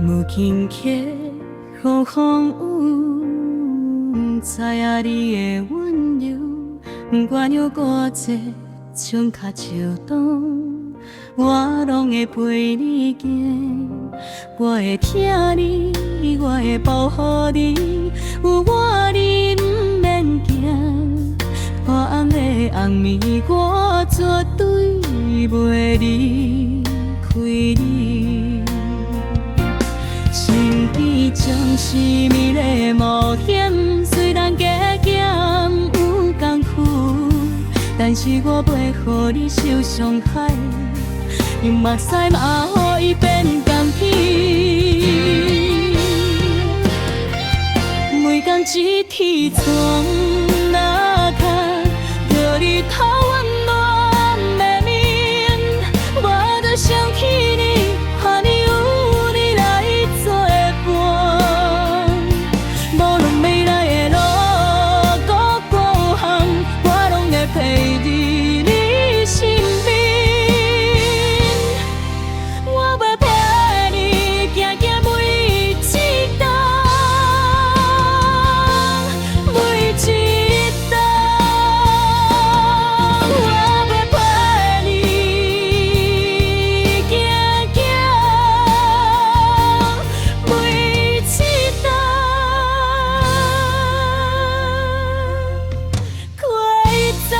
无轻客，风风雨，知影你的温柔，我让歌者唱甲秋冬，我拢会陪你行，我会听你，我会保护你，有我你不免惊，黑暗的红暝，我绝对袂离开你。身边总是美丽冒险，虽然加减有艰苦，但是我袂予你受伤害，用目屎嘛予伊变甘甜。每天一天床哪看，叫你透温暖的面，我就想起你，怕你有你来作伴。无论未来的路多孤寒，我拢会陪伫你身边。我要陪你行行每一段，每一段。我要陪你行行每一段，归在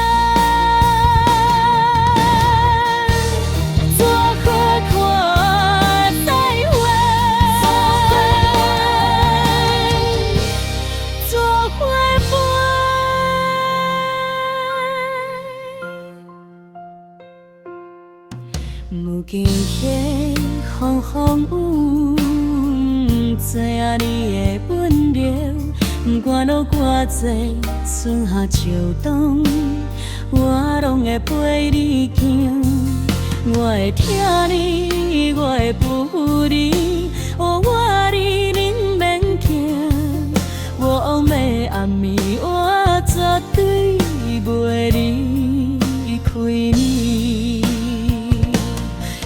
做花看再会，做花飞。无惊吓，风风雨，知影你的温柔，我落偌济春夏秋冬，我拢会陪你行，我会听你，我会扶你，哦，我你不免惊，我往的暗暝，我绝对袂离开你。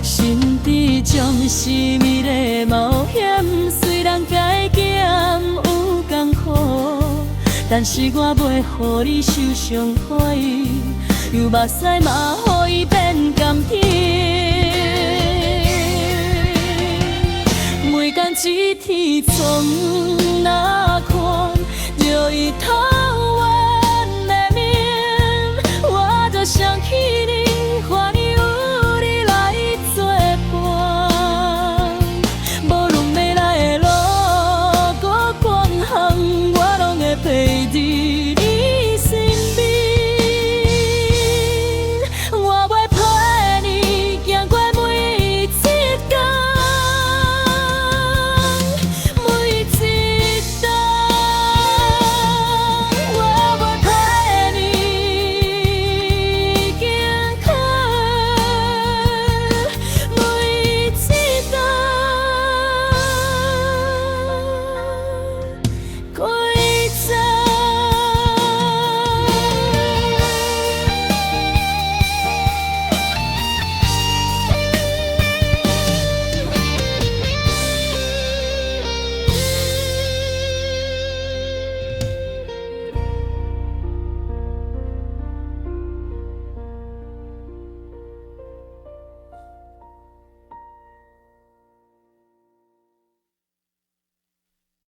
身边总是美丽冒险，虽然加减有艰苦，但是我袂予你受伤害，用目屎嘛予伊变甘甜。每天一天床哪看，就伊透。